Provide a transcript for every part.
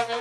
So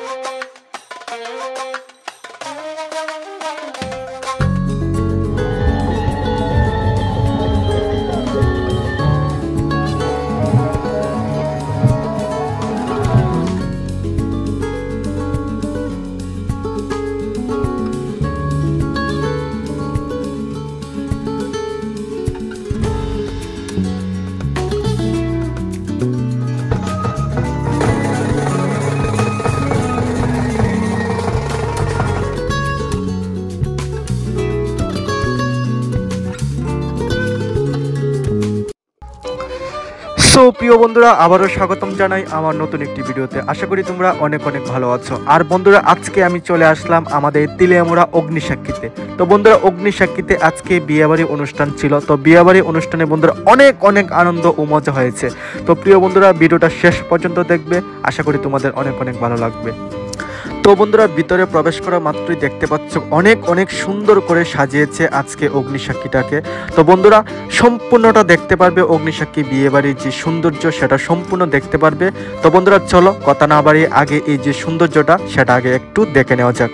প্রিয় বন্ধুরা, আবারও স্বাগতম জানাই আমার নতুন একটি ভিডিওতে। আশা করি তোমরা অনেক অনেক ভালো আছো। আর বন্ধুরা, আজকে আমি চলে আসলাম আমাদের তেলিয়ামুড়া অগ্নিসাক্ষীতে। তো বন্ধুরা, অগ্নিসাক্ষীতে আজকে বিয়েবাড়ি অনুষ্ঠান ছিল। তো বিয়েবাড়ি অনুষ্ঠানে বন্ধুরা অনেক অনেক আনন্দ ও মজা হয়েছে। তো প্রিয় বন্ধুরা, ভিডিওটা শেষ পর্যন্ত দেখবে, আশা করি তোমাদের অনেক অনেক ভালো লাগবে। তো বন্ধুরা, ভিতরে প্রবেশ করা মাত্রই দেখতে পাচ্ছ অনেক অনেক সুন্দর করে সাজিয়েছে আজকে অগ্নিসাক্ষীটাকে। তো বন্ধুরা, সম্পূর্ণটা দেখতে পারবে, অগ্নিসাক্ষী বিয়েবাড়ির যে সৌন্দর্য সেটা সম্পূর্ণ দেখতে পারবে। তো বন্ধুরা, চলো কথা না বাড়িয়ে আগে এই যে সৌন্দর্যটা সেটা আগে একটু দেখে নেওয়া যাক।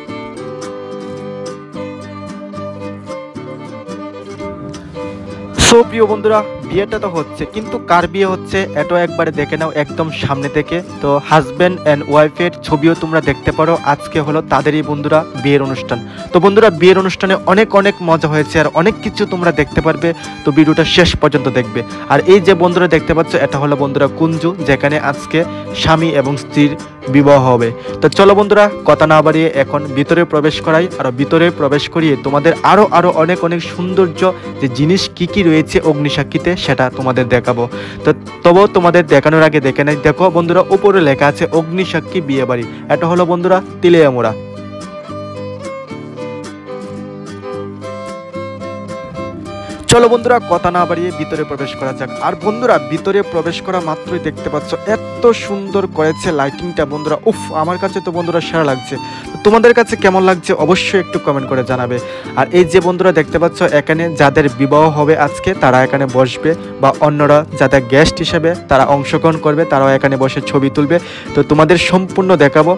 সো প্রিয় বন্ধুরা, বিয়েটা তো হচ্ছে, কিন্তু কার বিয়ে হচ্ছে এটাও একবারে দেখে নাও একদম সামনে থেকে। তো হাজব্যান্ড অ্যান্ড ওয়াইফের ছবিও তোমরা দেখতে পারো। আজকে হলো তাদেরই বন্ধুরা বিয়ের অনুষ্ঠান। তো বন্ধুরা, বিয়ের অনুষ্ঠানে অনেক অনেক মজা হয়েছে আর অনেক কিছু তোমরা দেখতে পারবে। তো ভিডিওটা শেষ পর্যন্ত দেখবে। আর এই যে বন্ধুরা দেখতে পাচ্ছ, এটা হলো বন্ধুরা কুঞ্জু, যেখানে আজকে স্বামী এবং স্ত্রীর বিবাহ হবে। তো চলো বন্ধুরা, কথা না বাড়িয়ে এখন ভিতরে প্রবেশ করাই। আর ভিতরে প্রবেশ করিয়ে তোমাদের আরো আরো অনেক অনেক সৌন্দর্য যে জিনিস কি কি রয়েছে অগ্নিসাক্ষীতে সেটা তোমাদের দেখাবো। তো তবুও তোমাদের দেখানোর আগে দেখে নেই। দেখো বন্ধুরা, উপরে লেখা আছে অগ্নিসাক্ষী বিয়েবাড়ি। এটা হলো বন্ধুরা তেলিয়ামুড়া। চলো বন্ধুরা, কথা না বাড়িয়ে ভিতরে প্রবেশ করা যাক। আর বন্ধুরা, ভিতরে প্রবেশ করা মাত্রই দেখতে পাচ্ছ এত সুন্দর করেছে লাইটিংটা বন্ধুরা। উফ, আমার কাছে তো বন্ধুরা সেরা লাগছে। তোমাদের কাছে কেমন লাগছে অবশ্যই একটু কমেন্ট করে জানাবে। আর এই যে বন্ধুরা দেখতে পাচ্ছ, এখানে যাদের বিবাহ হবে আজকে তারা এখানে বসবে, বা অন্যরা যাদের গেস্ট হিসেবে তারা অংশগ্রহণ করবে তারাও এখানে বসে ছবি তুলবে। তো তোমাদের সম্পূর্ণ দেখাবো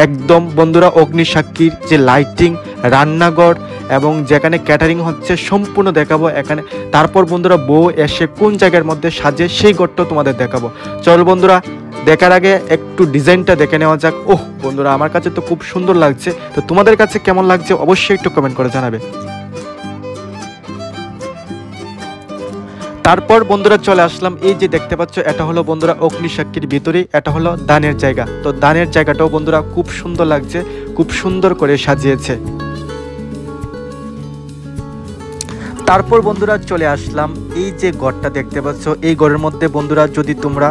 একদম বন্ধুরা অগ্নিসাক্ষীর যে লাইটিং, রান্নাঘর এবং যেখানে ক্যাটারিং হচ্ছে সম্পূর্ণ দেখাবো এখানে। তারপর বন্ধুরা বউ এসে কোন জায়গার মধ্যে সাজে সেই ঘরটাও তোমাদের দেখাবো। চল বন্ধুরা, দেখার আগে একটু ডিজাইনটা দেখে নেওয়া যাক। ওহ বন্ধুরা, আমার কাছে তো খুব সুন্দর লাগছে। তো তোমাদের কাছে কেমন লাগছে অবশ্যই একটু কমেন্ট করে জানাবে। তারপর বন্ধুরা চলে আসলাম, এই যে দেখতে পাচ্ছ এটা হলো বন্ধুরা অগ্নিসাক্ষীর ভিতরেই, এটা হলো দানের জায়গা। তো দানের জায়গাটাও বন্ধুরা খুব সুন্দর লাগছে, খুব সুন্দর করে সাজিয়েছে। তারপর বন্ধুরা চলে আসলাম, এই যে ঘরটা দেখতে পাচ্ছ, এই ঘরের মধ্যে বন্ধুরা যদি তোমরা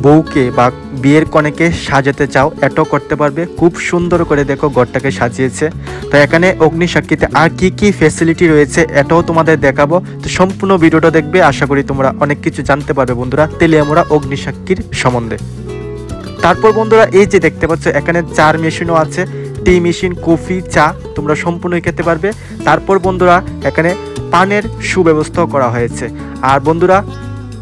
বউকে বা বিয়ের কনেকে সাজাতে চাও এটাও করতে পারবে। খুব সুন্দর করে দেখো ঘরটাকে সাজিয়েছে। তো এখানে অগ্নিসাক্ষীতে আর কি কি ফ্যাসিলিটি রয়েছে এটাও তোমাদের দেখাবো। তো সম্পূর্ণ ভিডিওটা দেখবে, আশা করি তোমরা অনেক কিছু জানতে পারবে বন্ধুরা তেলিয়ামুড়া অগ্নিসাক্ষীর সম্বন্ধে। তারপর বন্ধুরা এই যে দেখতে পাচ্ছ, এখানে চার মেশিনও আছে, টি মেশিন, কফি, চা তোমরা সম্পূর্ণই খেতে পারবে। তারপর বন্ধুরা এখানে পানের সুব্যবস্থাও করা হয়েছে। আর বন্ধুরা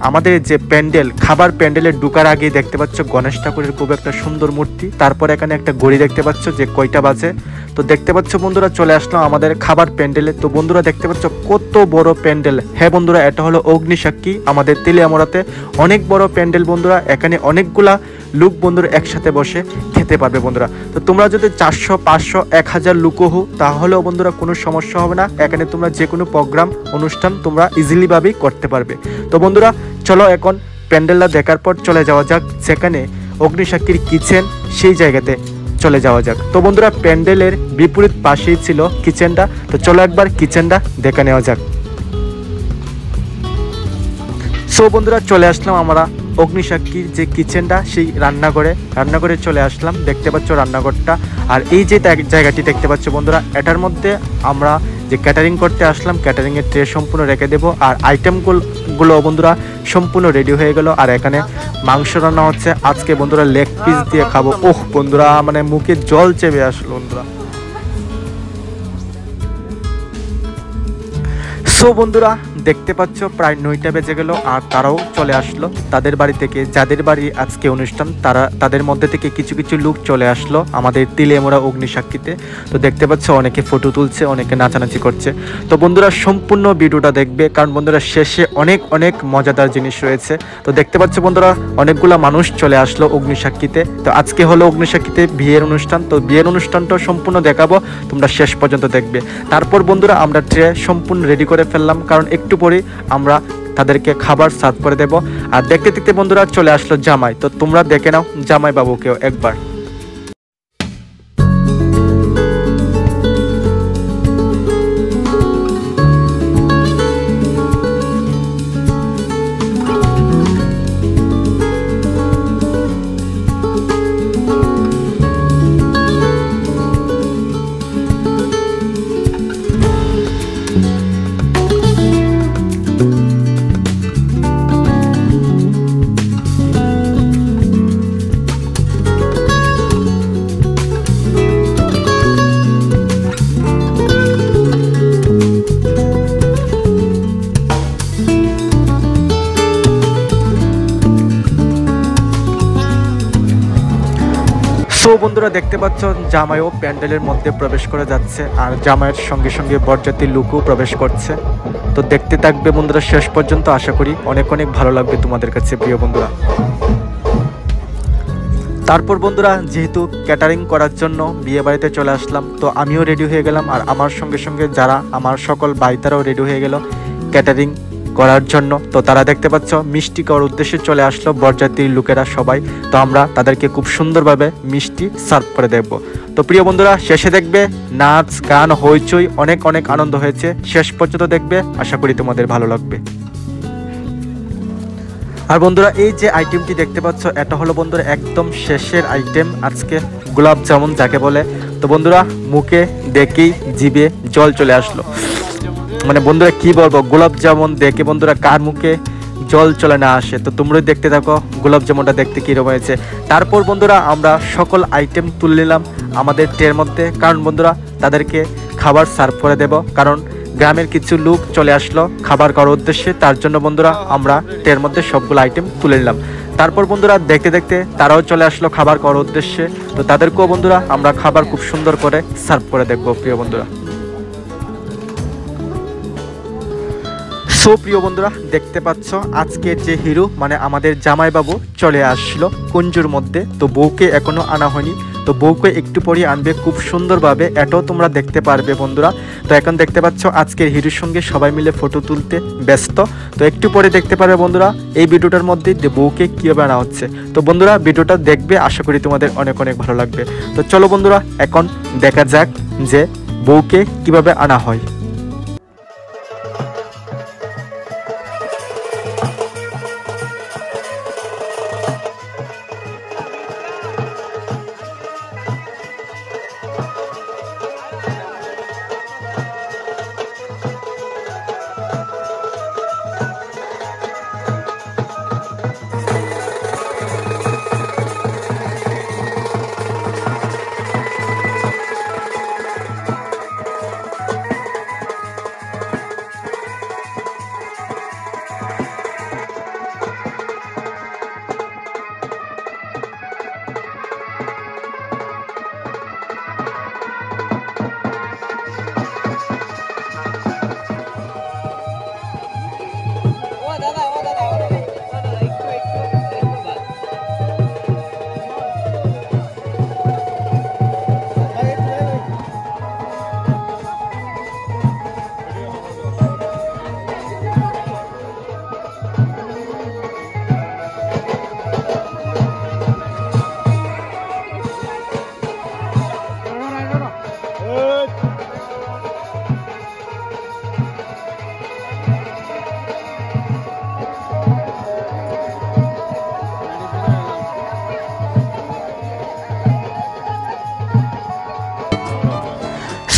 আমাদের যে প্যান্ডেল, খাবার প্যান্ডেলের ঢুকার আগে দেখতে পাচ্ছ গণেশ ঠাকুরের খুব একটা সুন্দর মূর্তি। তারপর এখানে একটা ঘড়ি দেখতে পাচ্ছ যে কয়টা বাজে। তো দেখতে পাচ্ছ বন্ধুরা চলে আসলাম আমাদের খাবার প্যান্ডেলে। তো বন্ধুরা দেখতে পাচ্ছ কত বড় প্যান্ডেল। হ্যাঁ বন্ধুরা, এটা হলো অগ্নিসাক্ষী আমাদের তেলিয়ামুড়াতে অনেক বড় প্যান্ডেল বন্ধুরা। এখানে অনেকগুলা লোক বন্ধুরা একসাথে বসে খেতে পারবে বন্ধুরা। তো তোমরা যদি 400, 500, 1000 লোকও হো তাহলেও বন্ধুরা কোনো সমস্যা হবে না। এখানে তোমরা যে কোনো প্রোগ্রাম অনুষ্ঠান তোমরা ইজিলিভাবেই করতে পারবে। তো বন্ধুরা চলো এখন প্যান্ডেলটা দেখার পর চলে যাওয়া যাক যেখানে অগ্নিসাক্ষীর কিচেন, সেই জায়গাতে চলে যাওয়া যাক। তো বন্ধুরা প্যান্ডেলের বিপরীত পাশেই ছিল কিচেনটা। তো চলো একবার কিচেনটা দেখে নেওয়া যাক। সো বন্ধুরা চলে আসলাম আমরা অগ্নিসাক্ষীর যে কিচেনটা সেই রান্নাঘরে চলে আসলাম। দেখতে পাচ্ছ রান্নাঘরটা। আর এই যে জায়গাটি দেখতে পাচ্ছ বন্ধুরা, এটার মধ্যে আমরা যে ক্যাটারিং করতে আসলাম, ক্যাটারিংয়ের ট্রে সম্পূর্ণ রেখে দেবো। আর আইটেমগুলো বন্ধুরা সম্পূর্ণ রেডি হয়ে গেল। আর এখানে মাংস রান্না হচ্ছে আজকে বন্ধুরা, লেগ পিস দিয়ে খাবো। ওহ বন্ধুরা, মানে মুখে জল চেপে আসলো বন্ধুরা। সো বন্ধুরা দেখতে পাচ্ছ প্রায় 9টা বেজে গেল আর তারাও চলে আসলো তাদের বাড়ি থেকে, যাদের বাড়ি আজকে অনুষ্ঠান তাদের মধ্যে থেকে কিছু কিছু লোক চলে আসলো আমাদের তিলেমোড়া অগ্নিসাক্ষীতে। তো দেখতে পাচ্ছ অনেকে ফটো তুলছে, অনেকে নাচানাচি করছে। তো বন্ধুরা সম্পূর্ণ ভিডিওটা দেখবে, কারণ বন্ধুরা শেষে অনেক অনেক মজাদার জিনিস রয়েছে। তো দেখতে পাচ্ছ বন্ধুরা অনেকগুলো মানুষ চলে আসলো অগ্নিসাক্ষীতে। তো আজকে হলো অগ্নিসাক্ষীতে বিয়ের অনুষ্ঠান। তো বিয়ের অনুষ্ঠানটা সম্পূর্ণ দেখাবো, তোমরা শেষ পর্যন্ত দেখবে। তারপর বন্ধুরা আমরা ট্রে সম্পূর্ণ রেডি করে ফেললাম, কারণ একটু পরে আমরা তাদেরকে খাবার সার্ভ করে দেব। আর দেখতে দেখতে বন্ধুরা চলে আসলো জামাই। তো তোমরা দেখে নাও জামাই বাবুকেও একবার। সো বন্ধুরা দেখতে পাচ্ছ জামাইও প্যান্ডেলের মধ্যে প্রবেশ করে যাচ্ছে, আর জামাইয়ের সঙ্গে সঙ্গে বরযাত্রীর লোকও প্রবেশ করছে। তো দেখতে থাকবে বন্ধুরা শেষ পর্যন্ত, আশা করি অনেক অনেক ভালো লাগবে তোমাদের কাছে প্রিয় বন্ধুরা। তারপর বন্ধুরা যেহেতু ক্যাটারিং করার জন্য বিয়ে বাড়িতে চলে আসলাম, তো আমিও রেডি হয়ে গেলাম, আর আমার সঙ্গে সঙ্গে যারা আমার সকল ভাই তারাও রেডি হয়ে গেল ক্যাটারিং করার জন্য। তো তারা দেখতে পাচ্ছ মিষ্টি খাওয়ার উদ্দেশ্যে চলে আসলো বরযাত্রীর লোকেরা সবাই। তো আমরা তাদেরকে খুব সুন্দরভাবে মিষ্টি সার্ভ করে দেব। তো প্রিয় বন্ধুরা শেষে দেখবে নাচ গান হইচই, অনেক অনেক আনন্দ হয়েছে। শেষ পর্যন্ত দেখবে, আশা করি তোমাদের ভালো লাগবে। আর বন্ধুরা এই যে আইটেমটি দেখতে পাচ্ছ এটা হলো বন্ধুরা একদম শেষের আইটেম আজকে, গোলাপ জামুন যাকে বলে। তো বন্ধুরা মুখে দেখেই জিভে জল চলে আসলো, মানে বন্ধুরা কি বলবো, গোলাপ জামুন দেখে বন্ধুরা কার মুখে জল চলে না আসে। তো তোমরাই দেখতে থাকো গোলাপ জামুনটা দেখতে কীরকম হয়েছে। তারপর বন্ধুরা আমরা সকল আইটেম তুলে নিলাম আমাদের ট্রের মধ্যে, কারণ বন্ধুরা তাদেরকে খাবার সার্ভ করে দেব, কারণ গ্রামের কিছু লোক চলে আসলো খাবার খাওয়ার উদ্দেশ্যে। তার জন্য বন্ধুরা আমরা ট্রের মধ্যে সবগুলো আইটেম তুলে নিলাম। তারপর বন্ধুরা দেখতে দেখতে তারাও চলে আসলো খাবার খাওয়ার উদ্দেশ্যে। তো তাদেরকেও বন্ধুরা আমরা খাবার খুব সুন্দর করে সার্ভ করে দেখবো প্রিয় বন্ধুরা। সো প্রিয় বন্ধুরা দেখতে পাচ্ছ আজকের যে হিরো মানে আমাদের জামাইবাবু চলে আসলো কুঞ্জুর মধ্যে। তো বউকে এখনো আনা হয়নি, তো বউকে একটু পরে আনবে খুব সুন্দরভাবে, এটাও তোমরা দেখতে পারবে বন্ধুরা। তো এখন দেখতে পাচ্ছ আজকের হিরোর সঙ্গে সবাই মিলে ফটো তুলতে ব্যস্ত। তো একটু পরে দেখতে পারবে বন্ধুরা এই ভিডিওটার মধ্যে যে বউকে কীভাবে আনা হচ্ছে। তো বন্ধুরা ভিডিওটা দেখবে, আশা করি তোমাদের অনেক অনেক ভালো লাগবে। তো চলো বন্ধুরা এখন দেখা যাক যে বউকে কিভাবে আনা হয়।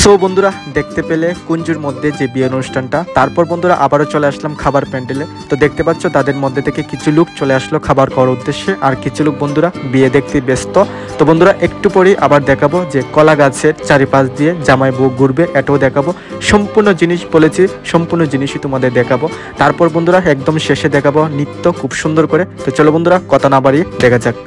সো বন্ধুরা দেখতে পেলে কুঞ্জুর মধ্যে যে বিয়ে অনুষ্ঠানটা, তারপর বন্ধুরা আবারও চলে আসলাম খাবার প্যান্ডেলে। তো দেখতে পাচ্ছ তাদের মধ্যে থেকে কিছু লোক চলে আসলো খাবার খাওয়ার উদ্দেশ্যে, আর কিছু লোক বন্ধুরা বিয়ে দেখতে ব্যস্ত। তো বন্ধুরা একটু পরেই আবার দেখাবো যে কলা গাছের চারিপাশ দিয়ে জামাই বউ ঘুরবে, এটাও দেখাবো। সম্পূর্ণ জিনিস বলেছি, সম্পূর্ণ জিনিসই তোমাদের দেখাবো। তারপর বন্ধুরা একদম শেষে দেখাবো নৃত্য খুব সুন্দর করে। তো চলো বন্ধুরা কথা না বাড়িয়ে দেখা যাক।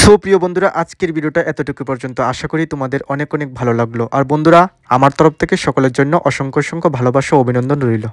সো প্রিয় বন্ধুরা, আজকের ভিডিওটা এতটুকু পর্যন্ত। আশা করি তোমাদের অনেক অনেক ভালো লাগলো। আর বন্ধুরা আমার তরফ থেকে সকলের জন্য অসংখ্য অসংখ্য ভালোবাসা ও অভিনন্দন রইল।